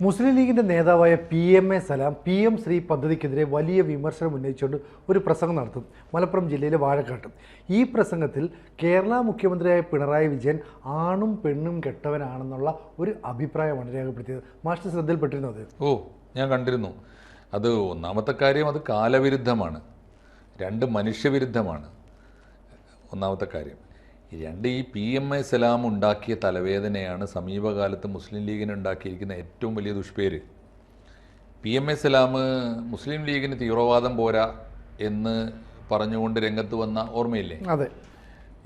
മുസ്ലിം ലീഗിന്റെ നേതാവായ PMA സലാം PM Shri പദ്ധതിക്കെതിരെ വലിയ വിമർശനം ഉന്നയിച്ചുകൊണ്ട് ഒരു പ്രസംഗം നടത്തും മലപ്പുറം ജില്ലയിലെ വാഴക്കാട്ട്. ഈ പ്രസംഗത്തിൽ കേരള മുഖ്യമന്ത്രിയായ പിണറായി വിജയൻ ആണും പെണ്ണും കെട്ടവനാണെന്നുള്ള ഒരു അഭിപ്രായമാണ് രേഖപ്പെടുത്തിയത്. മാസ്റ്റർ ശ്രദ്ധയിൽപ്പെട്ടിരുന്നത്? ഞാൻ കണ്ടിരുന്നു. അത് ഒന്നാമത്തെ കാര്യം, അത് കാലവിരുദ്ധമാണ്. രണ്ട് മനുഷ്യവിരുദ്ധമാണ് ഒന്നാമത്തെ കാര്യം. രണ്ട്, ഈ PMA സലാം ഉണ്ടാക്കിയ തലവേദനയാണ് സമീപകാലത്ത് മുസ്ലിം ലീഗിന് ഉണ്ടാക്കിയിരിക്കുന്ന ഏറ്റവും വലിയ ദുഷ്പേര്. PMA സലാം മുസ്ലിം ലീഗിന് തീവ്രവാദം പോരാ എന്ന് പറഞ്ഞുകൊണ്ട് രംഗത്ത് വന്ന ഓർമ്മയില്ലേ? അതെ.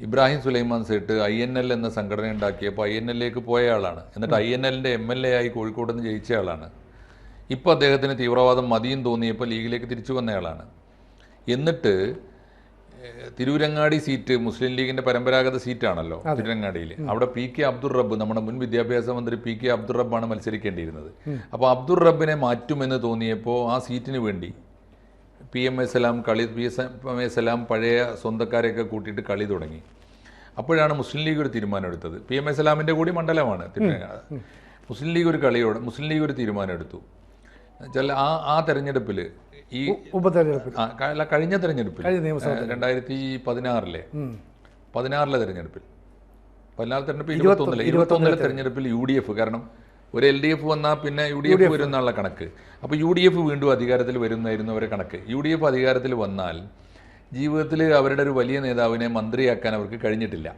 ഇബ്രാഹിം സുലൈമാൻ സേട്ട് INL എന്ന സംഘടന ഉണ്ടാക്കിയപ്പോൾ INL-ലേക്ക് പോയ ആളാണ്. എന്നിട്ട് INL-ന്റെ MLA ആയി കോഴിക്കോട് നിന്ന് ജയിച്ച ആളാണ്. ഇപ്പോൾ അദ്ദേഹത്തിന് തീവ്രവാദം മതിയും തോന്നിയപ്പോൾ ലീഗിലേക്ക് തിരിച്ചു വന്നയാളാണ്. എന്നിട്ട് തിരൂരങ്ങാടി സീറ്റ് മുസ്ലിം ലീഗിന്റെ പരമ്പരാഗത സീറ്റാണല്ലോ തിരൂരങ്ങാടിയിൽ. അവിടെ PK അബ്ദുൾ റബ്ബ്, നമ്മുടെ മുൻ വിദ്യാഭ്യാസ മന്ത്രി PK അബ്ദുൾ റബ്ബാണ് മത്സരിക്കേണ്ടിയിരുന്നത്. അപ്പോൾ അബ്ദുൾ റബ്ബിനെ മാറ്റുമെന്ന് തോന്നിയപ്പോൾ ആ സീറ്റിന് വേണ്ടി PMA സലാം പഴയ സ്വന്തക്കാരെയൊക്കെ കൂട്ടിയിട്ട് കളി തുടങ്ങി. അപ്പോഴാണ് മുസ്ലിം ലീഗ് ഒരു തീരുമാനം എടുത്തത്. PMA സലാമിൻ്റെ കൂടി മണ്ഡലമാണ് തിരൂരങ്ങാടി. മുസ്ലിം ലീഗ് ഒരു തീരുമാനം എടുത്തു. ആ തെരഞ്ഞെടുപ്പിൽ, ഈ കഴിഞ്ഞ തെരഞ്ഞെടുപ്പിൽ 2016-ലെ തെരഞ്ഞെടുപ്പിൽ, 21-ലെ തെരഞ്ഞെടുപ്പിൽ UDF, കാരണം ഒരു LDF വന്നാൽ പിന്നെ UDF വരുന്നുള്ള കണക്ക്. അപ്പോൾ UDF വീണ്ടും അധികാരത്തിൽ വരുന്നായിരുന്നു അവരെ കണക്ക്. UDF അധികാരത്തിൽ വന്നാൽ ജീവിതത്തിൽ അവരുടെ ഒരു വലിയ നേതാവിനെ മന്ത്രിയാക്കാൻ അവർക്ക് കഴിഞ്ഞിട്ടില്ല.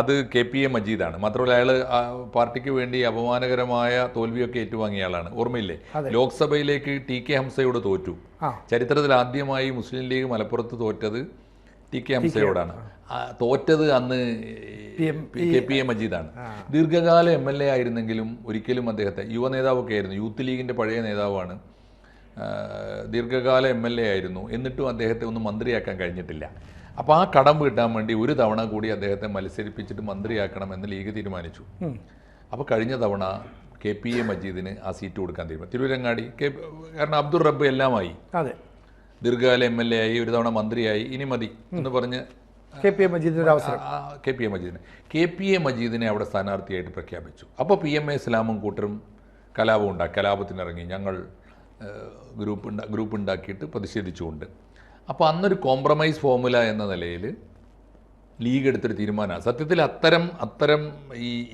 അത് KPA മജീദാണ്. മാത്രമല്ല, അയാൾ പാർട്ടിക്ക് വേണ്ടി അപമാനകരമായ തോൽവിയൊക്കെ ഏറ്റുവാങ്ങിയ ആളാണ്. ഓർമ്മയില്ലേ? ലോക്സഭയിലേക്ക് TK ഹംസയോട് തോറ്റു. ചരിത്രത്തിൽ ആദ്യമായി മുസ്ലിം ലീഗ് മലപ്പുറത്ത് തോറ്റത് TK ഹംസയോടാണ്. തോറ്റത് അന്ന് KPA മജീദാണ്. ദീർഘകാല MLA ആയിരുന്നെങ്കിലും ഒരിക്കലും അദ്ദേഹത്തെ, യുവ നേതാവൊക്കെ ആയിരുന്നു, യൂത്ത് ലീഗിൻ്റെ പഴയ നേതാവാണ്, ദീർഘകാല MLA ആയിരുന്നു. എന്നിട്ടും അദ്ദേഹത്തെ ഒന്നും മന്ത്രിയാക്കാൻ കഴിഞ്ഞിട്ടില്ല. അപ്പോൾ ആ കടം വീട്ടാൻ വേണ്ടി ഒരു തവണ കൂടി അദ്ദേഹത്തെ മത്സരിപ്പിച്ചിട്ട് മന്ത്രിയാക്കണമെന്ന് ലീഗ് തീരുമാനിച്ചു. അപ്പോൾ കഴിഞ്ഞ തവണ KPA മജീദിന് ആ സീറ്റ് കൊടുക്കാൻ തീരുമാനിച്ചു. തിരൂരങ്ങാടി, കാരണം അബ്ദുൾ റബ്ബ് എല്ലാമായി, ദീർഘകാല MLA ആയി, ഒരു തവണ മന്ത്രിയായി, ഇനി മതി എന്ന് പറഞ്ഞ് KPA മജീദിനെ അവിടെ സ്ഥാനാർത്ഥിയായിട്ട് പ്രഖ്യാപിച്ചു. അപ്പോൾ PMA സലാമും കൂട്ടരും കലാപത്തിനിറങ്ങി. ഞങ്ങൾ ഗ്രൂപ്പ് ഉണ്ടാക്കിയിട്ട് പ്രതിഷേധിച്ചുകൊണ്ട്. അപ്പോൾ അന്നൊരു കോംപ്രമൈസ് ഫോർമുല എന്ന നിലയിൽ ലീഗ് എടുത്തൊരു തീരുമാനമാണ്. സത്യത്തിൽ അത്തരം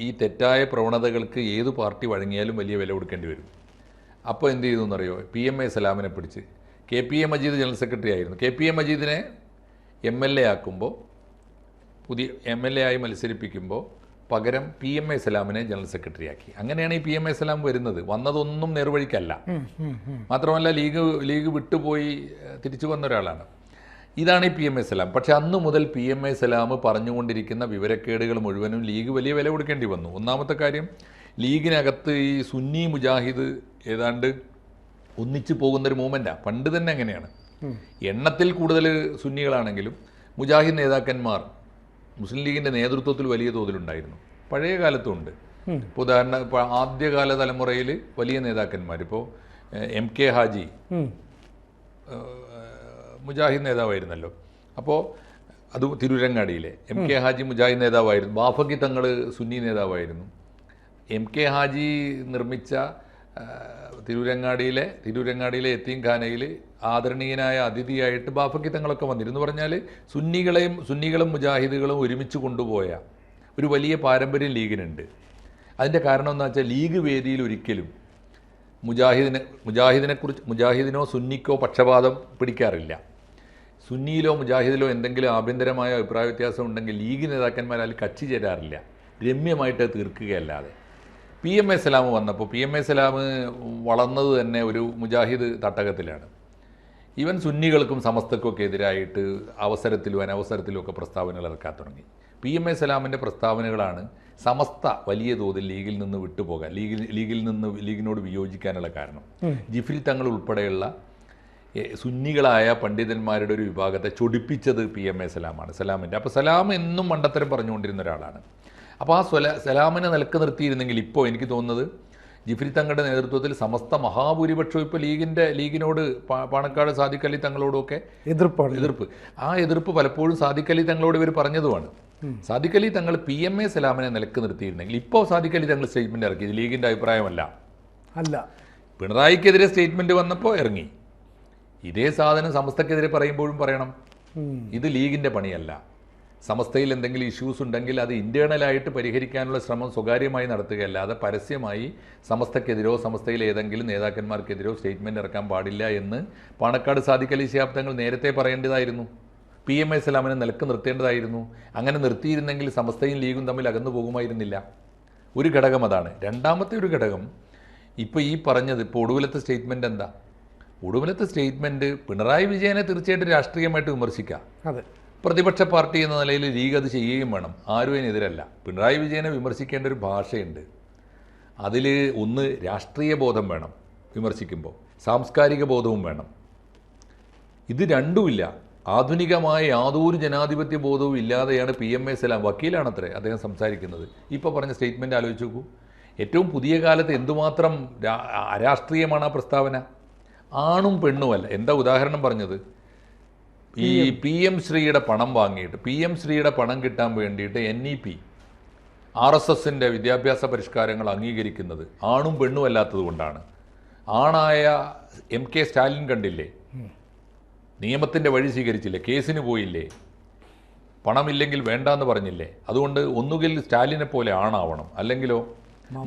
ഈ തെറ്റായ പ്രവണതകൾക്ക് ഏത് പാർട്ടി വഴങ്ങിയാലും വലിയ വില കൊടുക്കേണ്ടി വരും. അപ്പോൾ എന്ത് ചെയ്തു എന്നറിയോ? PMA സലാമിനെ പിടിച്ച്, KPA മജീദ് ജനറൽ സെക്രട്ടറി ആയിരുന്നു, KPA മജീദിനെ MLA ആക്കുമ്പോൾ, പുതിയ MLA ആയി മത്സരിപ്പിക്കുമ്പോൾ പകരം PMA സലാമിനെ ജനറൽ സെക്രട്ടറി ആക്കി. അങ്ങനെയാണ് ഈ PMA സലാം വരുന്നത്. വന്നതൊന്നും നേർവഴിക്കല്ല. മാത്രമല്ല, ലീഗ് വിട്ടുപോയി തിരിച്ചു വന്ന ഒരാളാണ്. ഇതാണ് ഈ PMA സലാം. പക്ഷെ അന്ന് മുതൽ PMA സലാം പറഞ്ഞുകൊണ്ടിരിക്കുന്ന വിവരക്കേടുകൾ മുഴുവനും ലീഗ് വലിയ വില കൊടുക്കേണ്ടി വന്നു. ഒന്നാമത്തെ കാര്യം, ലീഗിനകത്ത് ഈ സുന്നി മുജാഹിദ് ഏതാണ്ട് ഒന്നിച്ചു പോകുന്നൊരു മൂവ്മെൻറ്റാണ്. പണ്ട് തന്നെ അങ്ങനെയാണ്. എണ്ണത്തിൽ കൂടുതൽ സുന്നികളാണെങ്കിലും മുജാഹിദ് നേതാക്കന്മാർ മുസ്ലിം ലീഗിൻ്റെ നേതൃത്വത്തിൽ വലിയ തോതിലുണ്ടായിരുന്നു. പഴയ കാലത്തുണ്ട്. ഇപ്പോൾ ഇപ്പോൾ ആദ്യകാല തലമുറയിൽ വലിയ നേതാക്കന്മാർ, ഇപ്പോൾ MK ഹാജി മുജാഹിദ് നേതാവായിരുന്നല്ലോ. അപ്പോൾ അത് തിരൂരങ്ങാടിയിലെ MK ഹാജി മുജാഹിദ് നേതാവായിരുന്നു. ബാഫക്കി തങ്ങൾ സുന്നി നേതാവായിരുന്നു. MK ഹാജി നിർമ്മിച്ച തിരൂരങ്ങാടിയിലെ യത്തീംഖാനയിൽ ആദരണീയനായ അതിഥിയായിട്ട് ബാഫക്കി തങ്ങളൊക്കെ വന്നിരുന്നു. പറഞ്ഞാൽ സുന്നികളും മുജാഹിദുകളും ഒരുമിച്ച് കൊണ്ടുപോയ ഒരു വലിയ പാരമ്പര്യം ലീഗിനുണ്ട്. അതിൻ്റെ കാരണം എന്താ വെച്ചാൽ, ലീഗ് വേദിയിൽ ഒരിക്കലും മുജാഹിദിനോ സുന്നിക്കോ പക്ഷപാതം പിടിക്കാറില്ല. സുന്നിയിലോ മുജാഹിദിലോ എന്തെങ്കിലും ആഭ്യന്തരമായ അഭിപ്രായ വ്യത്യാസം ഉണ്ടെങ്കിൽ ലീഗ് നേതാക്കന്മാർ അതിൽ കച്ചി ചേരാറില്ല, രമ്യമായിട്ട് തീർക്കുകയല്ലാതെ. PMA സലാം വന്നപ്പോൾ, PMA സലാം വളർന്നത് തന്നെ ഒരു മുജാഹിദ് തട്ടകത്തിലാണ്. ഈവൻ സുന്നികൾക്കും സമസ്തക്കൊക്കെ എതിരായിട്ട് അവസരത്തിലും അനവസരത്തിലും ഒക്കെ പ്രസ്താവനകൾ ഇറക്കാൻ തുടങ്ങി. PMA സലാമിൻ്റെ പ്രസ്താവനകളാണ് സമസ്ത വലിയ തോതിൽ ലീഗിൽ നിന്ന് വിട്ടുപോകാൻ, ലീഗിനോട് വിയോജിക്കാനുള്ള കാരണം. ജിഫ്രി തങ്ങൾ ഉൾപ്പെടെയുള്ള സുന്നികളായ പണ്ഡിതന്മാരുടെ ഒരു വിഭാഗത്തെ ചൊടിപ്പിച്ചത് PMA സലാമിൻ്റെ. അപ്പോൾ സലാം എന്നും മണ്ടത്തരം പറഞ്ഞുകൊണ്ടിരുന്ന ഒരാളാണ്. അപ്പോൾ ആ സലാമിനെ നിലക്ക് നിർത്തിയിരുന്നെങ്കിൽ ഇപ്പോൾ എനിക്ക് തോന്നുന്നത് ജിഫ്രി തങ്ങളുടെ നേതൃത്വത്തിൽ സമസ്ത മഹാഭൂരിപക്ഷവും ഇപ്പോൾ ലീഗിനോട് പാണക്കാട് സാദിഖ് അലി തങ്ങളോടുമൊക്കെ എതിർപ്പ്. ആ എതിർപ്പ് പലപ്പോഴും സാദിഖ് അലി തങ്ങളോട് ഇവർ പറഞ്ഞതുമാണ്. സാദിഖ് അലി തങ്ങൾ PMA സലാമിനെ നിലക്ക് നിർത്തിയിരുന്നെങ്കിൽ, ഇപ്പോൾ സാദിഖ് അലി തങ്ങൾ സ്റ്റേറ്റ്മെൻറ്റ് ഇറക്കി, ഇത് ലീഗിൻ്റെ അഭിപ്രായമല്ല, അല്ല. പിണറായിക്കെതിരെ സ്റ്റേറ്റ്മെൻറ്റ് വന്നപ്പോൾ ഇറങ്ങി. ഇതേ സാധനം സമസ്തക്കെതിരെ പറയുമ്പോഴും പറയണം. ഇത് ലീഗിൻ്റെ പണിയല്ല. സമസ്തയിൽ എന്തെങ്കിലും ഇഷ്യൂസ് ഉണ്ടെങ്കിൽ അത് ഇൻറ്റേർണലായിട്ട് പരിഹരിക്കാനുള്ള ശ്രമം സ്വകാര്യമായി നടത്തുകയല്ലാതെ പരസ്യമായി സമസ്തക്കെതിരോ സമസ്തയിലെ ഏതെങ്കിലും നേതാക്കന്മാർക്കെതിരോ സ്റ്റേറ്റ്മെൻറ്റ് ഇറക്കാൻ പാടില്ല എന്ന് പാണക്കാട് സാദിഖ് അലി ശിഹാബ് തങ്ങൾ നേരത്തെ പറയേണ്ടതായിരുന്നു. PMA ഇസ്ലാമിനെ നിലക്ക് നിർത്തേണ്ടതായിരുന്നു. അങ്ങനെ നിർത്തിയിരുന്നെങ്കിൽ സമസ്തയും ലീഗും തമ്മിൽ അകന്നു പോകുമായിരുന്നില്ല. ഒരു ഘടകം അതാണ്. രണ്ടാമത്തെ ഒരു ഘടകം ഇപ്പോൾ ഈ പറഞ്ഞത്, ഇപ്പോൾ ഒടുവിലത്തെ സ്റ്റേറ്റ്മെൻറ്റ് എന്താ? ഒടുവിലത്തെ സ്റ്റേറ്റ്മെൻറ്റ് പിണറായി വിജയനെ തീർച്ചയായിട്ടും രാഷ്ട്രീയമായിട്ട് വിമർശിക്കാം. അതെ, പ്രതിപക്ഷ പാർട്ടി എന്ന നിലയിൽ ലീഗ് അത് ചെയ്യുകയും വേണം. ആരും അതിനെതിരല്ല. പിണറായി വിജയനെ വിമർശിക്കേണ്ട ഒരു ഭാഷയുണ്ട്. അതിൽ ഒന്ന് രാഷ്ട്രീയ ബോധം വേണം വിമർശിക്കുമ്പോൾ, സാംസ്കാരിക ബോധവും വേണം. ഇത് രണ്ടുമില്ല. ആധുനികമായ യാതൊരു ജനാധിപത്യ ബോധവും ഇല്ലാതെയാണ് PMA ഇസ്ലാം, വക്കീലാണത്രേ അദ്ദേഹം സംസാരിക്കുന്നത്. ഇപ്പോൾ പറഞ്ഞ സ്റ്റേറ്റ്മെൻറ്റ് ആലോചിച്ച് നോക്കൂ. ഏറ്റവും പുതിയ കാലത്ത് എന്തുമാത്രം അരാഷ്ട്രീയമാണ് ആ പ്രസ്താവന. ആണും പെണ്ണുമല്ല. എന്താ ഉദാഹരണം പറഞ്ഞത്? ഈ PM ശ്രീയുടെ പണം വാങ്ങിയിട്ട്, PM ശ്രീയുടെ പണം കിട്ടാൻ വേണ്ടിയിട്ട് NEP RSSൻ്റെ വിദ്യാഭ്യാസ പരിഷ്കാരങ്ങൾ അംഗീകരിക്കുന്നത് ആണും പെണ്ണും അല്ലാത്തത് കൊണ്ടാണ്. ആണായ MK സ്റ്റാലിൻ കണ്ടില്ലേ, നിയമത്തിൻ്റെ വഴി സ്വീകരിച്ചില്ലേ, കേസിന് പോയില്ലേ, പണമില്ലെങ്കിൽ വേണ്ടാന്ന് പറഞ്ഞില്ലേ. അതുകൊണ്ട് ഒന്നുകിൽ സ്റ്റാലിനെ പോലെ ആണാവണം, അല്ലെങ്കിലോ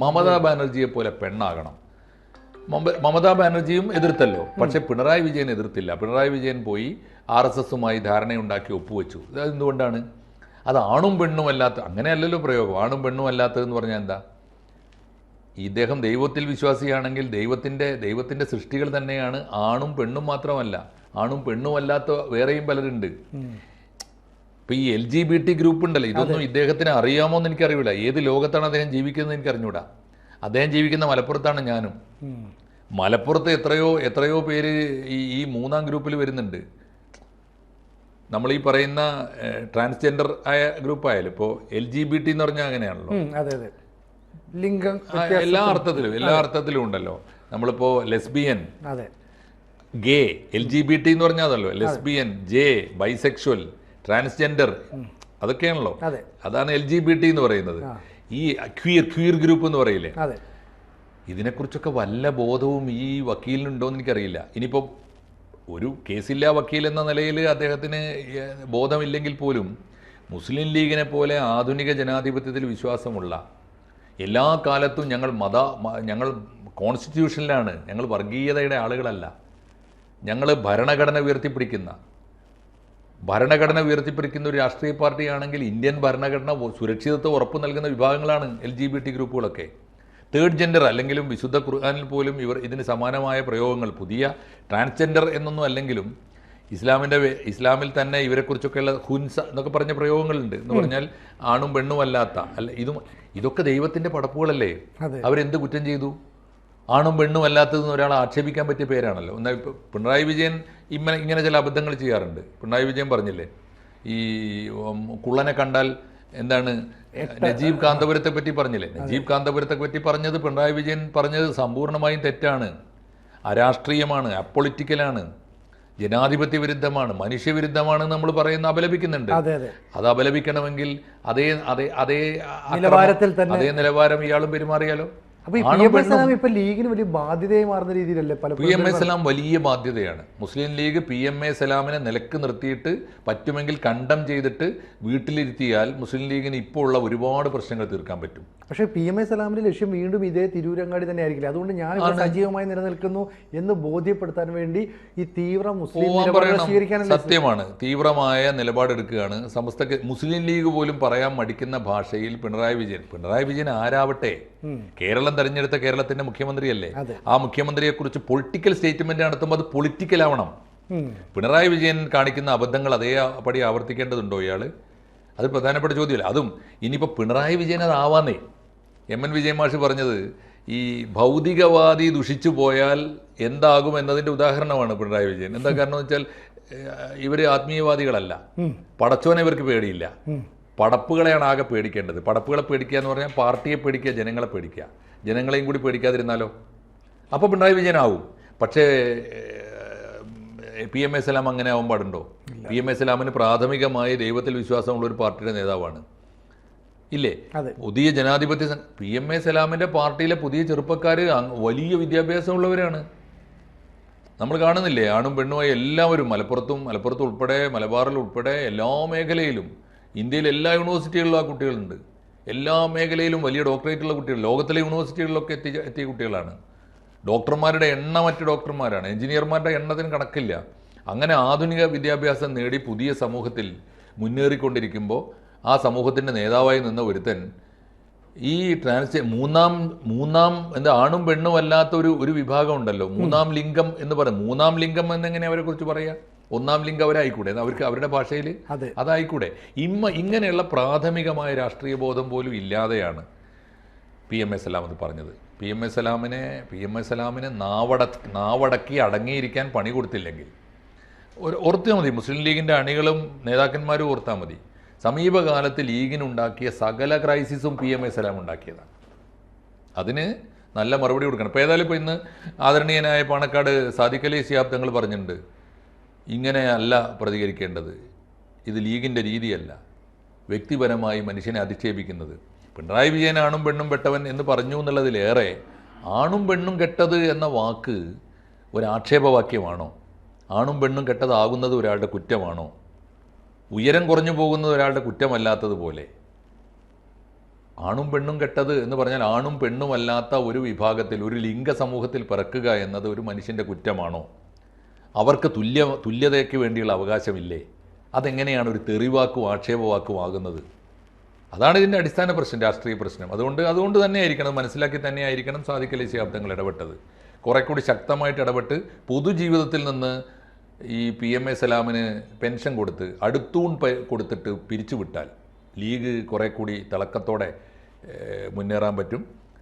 മമതാ ബാനർജിയെ പോലെ പെണ്ണാകണം. മമതാ ബാനർജിയും എതിർത്തല്ലോ, പക്ഷെ പിണറായി വിജയൻ എതിർത്തില്ല. പിണറായി വിജയൻ പോയി RSSുമായി ധാരണയുണ്ടാക്കി ഒപ്പുവെച്ചു. അതെന്തുകൊണ്ടാണ്? അത് ആണും പെണ്ണും അല്ലാത്ത, അങ്ങനെയല്ലല്ലോ പ്രയോഗം. ആണും പെണ്ണും അല്ലാത്തതെന്ന് പറഞ്ഞാൽ എന്താ? ഇദ്ദേഹം ദൈവത്തിൽ വിശ്വാസിയാണെങ്കിൽ ദൈവത്തിൻ്റെ സൃഷ്ടികൾ തന്നെയാണ്. ആണും പെണ്ണും മാത്രമല്ല, ആണും പെണ്ണും അല്ലാത്ത വേറെയും പലരുണ്ട്. ഇപ്പം ഈ LGBT ഗ്രൂപ്പ് ഉണ്ടല്ലോ, ഇതൊന്നും ഇദ്ദേഹത്തിന് അറിയാമോ എന്ന് എനിക്കറിയില്ല. ഏത് ലോകത്താണ് അദ്ദേഹം ജീവിക്കുന്നത് എനിക്ക് അറിഞ്ഞൂടാ. അദ്ദേഹം ജീവിക്കുന്ന മലപ്പുറത്താണ് ഞാനും. മലപ്പുറത്ത് എത്രയോ പേര് ഈ മൂന്നാം ഗ്രൂപ്പിൽ വരുന്നുണ്ട്. നമ്മൾ ഈ പറയുന്ന ട്രാൻസ്ജെൻഡർ ആയ ഗ്രൂപ്പായാലും ഇപ്പോൾ LGBT എന്ന് പറഞ്ഞാൽ അങ്ങനെയാണല്ലോ. അതെ അതെ, ലിംഗം എല്ലാ അർത്ഥത്തിലും ഉണ്ടല്ലോ. നമ്മളിപ്പോൾ ലെസ്ബിയൻ, അതെ, ഗേ, LGBT എന്ന് പറഞ്ഞാൽ അതല്ലോ. ലെസ്ബിയൻ, ജേ, ബൈസെക്ഷൽ, ട്രാൻസ്ജെൻഡർ, അതൊക്കെയാണല്ലോ. അതാണ് LGBT എന്ന് പറയുന്നത്. ഈ ക്വീർ ഗ്രൂപ്പ് എന്ന് പറയില്ലേ, ഇതിനെക്കുറിച്ചൊക്കെ വല്ല ബോധവും ഈ വക്കീലിനുണ്ടോ എന്ന് എനിക്കറിയില്ല. ഇനിയിപ്പോൾ ഒരു കേസില്ലാ വക്കീൽ എന്ന നിലയിൽ അദ്ദേഹത്തിന് ബോധമില്ലെങ്കിൽ പോലും മുസ്ലിം ലീഗിനെ പോലെ ആധുനിക ജനാധിപത്യത്തിൽ വിശ്വാസമുള്ള, എല്ലാ കാലത്തും ഞങ്ങൾ കോൺസ്റ്റിറ്റ്യൂഷനിലാണ്, ഞങ്ങൾ വർഗീയതയുടെ ആളുകളല്ല, ഞങ്ങൾ ഭരണഘടന ഉയർത്തിപ്പിടിക്കുന്ന ഒരു രാഷ്ട്രീയ പാർട്ടിയാണെങ്കിൽ ഇന്ത്യൻ ഭരണഘടന സുരക്ഷിതത്വം ഉറപ്പു നൽകുന്ന വിഭാഗങ്ങളാണ് LGBT ഗ്രൂപ്പുകളൊക്കെ. തേർഡ് ജെൻഡർ അല്ലെങ്കിലും വിശുദ്ധ ഖുർആനിൽ പോലും ഇതിന് സമാനമായ പ്രയോഗങ്ങൾ, പുതിയ ട്രാൻസ്ജെൻഡർ എന്നൊന്നും അല്ലെങ്കിലും ഇസ്ലാമിൽ തന്നെ ഇവരെക്കുറിച്ചൊക്കെയുള്ള ഹുൻസ എന്നൊക്കെ പറഞ്ഞ പ്രയോഗങ്ങളുണ്ട്. എന്ന് പറഞ്ഞാൽ ആണും പെണ്ണും അല്ലാത്ത, ഇതൊക്കെ ദൈവത്തിൻ്റെ പടപ്പുകളല്ലേ. അവരെന്ത് കുറ്റം ചെയ്തു? ആണും പെണ്ണും അല്ലാത്തതെന്ന് ഒരാളെ ആക്ഷേപിക്കാൻ പറ്റിയ പേരാണല്ലോ. എന്നാൽ ഇപ്പോൾ പിണറായി വിജയൻ ഇങ്ങനെ ചില അബദ്ധങ്ങൾ ചെയ്യാറുണ്ട്. പിണറായി വിജയൻ പറഞ്ഞില്ലേ, ഈ കുള്ളനെ കണ്ടാൽ എന്താണ്, നജീബ് കാന്തപുരത്തെ പറ്റി പറഞ്ഞില്ലേ, നജീബ് കാന്തപുരത്തെ പറ്റി പറഞ്ഞത് പിണറായി വിജയൻ പറഞ്ഞത് സമ്പൂർണ്ണമായും തെറ്റാണ്, അരാഷ്ട്രീയമാണ്, അപ്പൊളിറ്റിക്കലാണ്, ജനാധിപത്യ വിരുദ്ധമാണ്, മനുഷ്യവിരുദ്ധമാണ് നമ്മൾ അപലപിക്കുന്നുണ്ട്. അത് അപലപിക്കണമെങ്കിൽ അതേ നിലവാരം ഇയാളും പെരുമാറിയാലോ. ലീഗിന് വലിയ ബാധ്യതയായി മാറുന്ന രീതിയിലല്ലേ PMA ഇസ്ലാം വലിയ ബാധ്യതയാണ്. മുസ്ലിം ലീഗ് PMA ഇസ്ലാമിനെ നിലക്ക് നിർത്തിയിട്ട് പറ്റുമെങ്കിൽ കണ്ടം ചെയ്തിട്ട് വീട്ടിലിരുത്തിയാൽ മുസ്ലിം ലീഗിന് ഇപ്പോൾ ഉള്ള ഒരുപാട് പ്രശ്നങ്ങൾ തീർക്കാൻ പറ്റും. പക്ഷേ PMA ഇസ്ലാമിന്റെ ലക്ഷ്യം വീണ്ടും ഇതേ തിരൂരങ്ങാടി തന്നെ ആയിരിക്കില്ല. അതുകൊണ്ട് ഞാൻ സജീവമായി നിലനിൽക്കുന്നു എന്ന് ബോധ്യപ്പെടുത്താൻ വേണ്ടി ഈ തീവ്ര മുസ്ലിം സ്വീകരിക്കാൻ സത്യമാണ്, തീവ്രമായ നിലപാടെടുക്കുകയാണ്. മുസ്ലിം ലീഗ് പോലും പറയാൻ മടിക്കുന്ന ഭാഷയിൽ പിണറായി വിജയൻ ആരാവട്ടെ, കേരളം തെരഞ്ഞെടുത്ത കേരളത്തിന്റെ മുഖ്യമന്ത്രിയല്ലേ, ആ മുഖ്യമന്ത്രിയെ കുറിച്ച് പൊളിറ്റിക്കൽ സ്റ്റേറ്റ്മെന്റ് നടത്തുമ്പോൾ അത് പൊളിറ്റിക്കൽ ആവണം. പിണറായി വിജയൻ കാണിക്കുന്ന അബദ്ധങ്ങൾ അതേപടി ആവർത്തിക്കേണ്ടതുണ്ടോ ഇയാൾ? അത് പ്രധാനപ്പെട്ട ചോദ്യമല്ല. അതും ഇനിയിപ്പോൾ പിണറായി വിജയൻ അതാവാന്നേ. MN വിജയൻ മാഷ് പറഞ്ഞത് ഈ ഭൗതികവാദി ദുഷിച്ചു പോയാൽ എന്താകും എന്നതിൻ്റെ ഉദാഹരണമാണ് പിണറായി വിജയൻ. എന്താ കാരണം എന്ന് വെച്ചാൽ ഇവർ ആത്മീയവാദികളല്ല, പടച്ചോനെ ഇവർക്ക് പേടിയില്ല, പടപ്പുകളെയാണ് ആകെ പേടിക്കേണ്ടത്. പടപ്പുകളെ പേടിക്കുക എന്ന് പറഞ്ഞാൽ പാർട്ടിയെ പേടിക്കുക, ജനങ്ങളെ പേടിക്കുക. ജനങ്ങളെയും കൂടി പേടിക്കാതിരുന്നാലോ? അപ്പോൾ പിണറായി വിജയനാവും. പക്ഷേ PMA ഇസ്ലാം അങ്ങനെ ആവാൻ പാടുണ്ടോ? PMA ഇസ്ലാമിന് പ്രാഥമികമായി ദൈവത്തിൽ വിശ്വാസമുള്ള ഒരു പാർട്ടിയുടെ നേതാവാണ്. ഇല്ലേ? അതെ. പുതിയ ജനാധിപത്യ PMA സലാമിൻ്റെ പാർട്ടിയിലെ പുതിയ ചെറുപ്പക്കാർ വലിയ വിദ്യാഭ്യാസമുള്ളവരാണ്. നമ്മൾ കാണുന്നില്ലേ? ആണും പെണ്ണുമായി എല്ലാവരും മലപ്പുറത്ത് ഉൾപ്പെടെ മലബാറിൽ ഉൾപ്പെടെ എല്ലാ മേഖലയിലും ഇന്ത്യയിലെ എല്ലാ യൂണിവേഴ്സിറ്റികളിലും ആ കുട്ടികളുണ്ട്. എല്ലാ മേഖലയിലും വലിയ ഡോക്ടറേറ്റുള്ള കുട്ടികൾ, ലോകത്തിലെ യൂണിവേഴ്സിറ്റികളിലൊക്കെ എത്തിയ കുട്ടികളാണ്. ഡോക്ടർമാരുടെ മറ്റ് ഡോക്ടർമാരാണ്. എഞ്ചിനീയർമാരുടെ എണ്ണത്തിന് കണക്കില്ല. അങ്ങനെ ആധുനിക വിദ്യാഭ്യാസം നേടി പുതിയ സമൂഹത്തിൽ മുന്നേറിക്കൊണ്ടിരിക്കുമ്പോൾ ആ സമൂഹത്തിൻ്റെ നേതാവായി നിന്ന ഒരുത്തൻ ഈ മൂന്നാം എന്താ ആണും പെണ്ണും അല്ലാത്ത ഒരു വിഭാഗം ഉണ്ടല്ലോ, മൂന്നാം ലിംഗം എന്ന് പറയും. മൂന്നാം ലിംഗം എന്നെങ്ങനെ അവരെ കുറിച്ച് പറയാ? ഒന്നാം ലിംഗം അവരായിക്കൂടെ? അവർക്ക് അവരുടെ ഭാഷയിൽ അതായിക്കൂടെ? ഇങ്ങനെയുള്ള പ്രാഥമികമായ രാഷ്ട്രീയ ബോധം പോലും ഇല്ലാതെയാണ് PMA സലാം അത് പറഞ്ഞത്. PMA സലാമിനെ നാവടക്കി അടങ്ങിയിരിക്കാൻ പണി കൊടുത്തില്ലെങ്കിൽ ഓർത്താൽ മതി, മുസ്ലിം ലീഗിൻ്റെ അണികളും നേതാക്കന്മാരും ഓർത്താൽ മതി, സമീപകാലത്ത് ലീഗിനുണ്ടാക്കിയ സകല ക്രൈസിസും PMA സലാം ഉണ്ടാക്കിയതാണ്. അതിന് നല്ല മറുപടി കൊടുക്കണം. ഇപ്പോൾ ഏതായാലും ഇപ്പോൾ ഇന്ന് ആദരണീയനായ പാണക്കാട് സാദിഖ് അലി ശിഹാബ് തങ്ങൾ പറഞ്ഞിട്ടുണ്ട്, ഇങ്ങനെയല്ല പ്രതികരിക്കേണ്ടത്, ഇത് ലീഗിൻ്റെ രീതിയല്ല, വ്യക്തിപരമായി മനുഷ്യനെ അധിക്ഷേപിക്കുന്നത്. പിണറായി വിജയൻ ആണും പെണ്ണും പെട്ടവൻ എന്ന് പറഞ്ഞു എന്നുള്ളതിലേറെ ആണും പെണ്ണും കെട്ടത് എന്ന വാക്ക് ഒരാക്ഷേപവാക്യമാണോ? ആണും പെണ്ണും കെട്ടതാകുന്നത് ഒരാളുടെ കുറ്റമാണോ? ഉയരം കുറഞ്ഞു പോകുന്നത് ഒരാളുടെ കുറ്റമല്ലാത്തതുപോലെ ആണും പെണ്ണും കെട്ടത് എന്ന് പറഞ്ഞാൽ ആണും പെണ്ണും അല്ലാത്ത ഒരു വിഭാഗത്തിൽ, ഒരു ലിംഗ സമൂഹത്തിൽ പിറക്കുക എന്നത് ഒരു മനുഷ്യൻ്റെ കുറ്റമാണോ? അവർക്ക് തുല്യതയ്ക്ക് വേണ്ടിയുള്ള അവകാശമില്ലേ? അതെങ്ങനെയാണ് ഒരു തെറിവാക്കും ആക്ഷേപവാക്കും ആകുന്നത്? അതാണ് ഇതിൻ്റെ അടിസ്ഥാന പ്രശ്നം, രാഷ്ട്രീയ പ്രശ്നം. അതുകൊണ്ട് തന്നെയായിരിക്കണം, മനസ്സിലാക്കി തന്നെയായിരിക്കണം സാദിഖ് അലി ശിഹാബ് തങ്ങൾ ഇടപെട്ടത്. കുറെ കൂടി ശക്തമായിട്ട് ഇടപെട്ട് പൊതുജീവിതത്തിൽ നിന്ന് ഈ PMA സലാമിന് പെൻഷൻ കൊടുത്ത് അടുത്തൂൺ കൊടുത്തിട്ട് പിരിച്ചുവിട്ടാൽ ലീഗ് കുറെ കൂടി തിളക്കത്തോടെ മുന്നേറാൻ പറ്റും.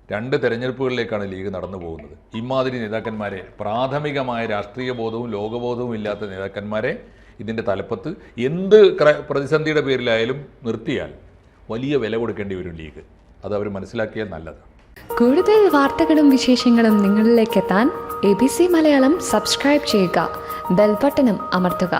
2 തെരഞ്ഞെടുപ്പുകളിലേക്കാണ് ലീഗ് നടന്നു പോകുന്നത്. ഇമാതിരി നേതാക്കന്മാരെ, പ്രാഥമികമായ രാഷ്ട്രീയ ബോധവും ലോകബോധവും ഇല്ലാത്ത നേതാക്കന്മാരെ ഇതിൻ്റെ തലപ്പത്ത് എന്ത് പ്രതിസന്ധിയുടെ പേരിലായാലും നിർത്തിയാൽ വലിയ വില കൊടുക്കേണ്ടി വരും ലീഗ്. അത് അവർ മനസ്സിലാക്കിയാൽ നല്ലതാണ്. കൂടുതൽ വാർത്തകളും വിശേഷങ്ങളും നിങ്ങളിലേക്ക് എത്താൻ ABC മലയാളം സബ്സ്ക്രൈബ് ചെയ്യുക, ബെൽ ബട്ടണും അമർത്തുക.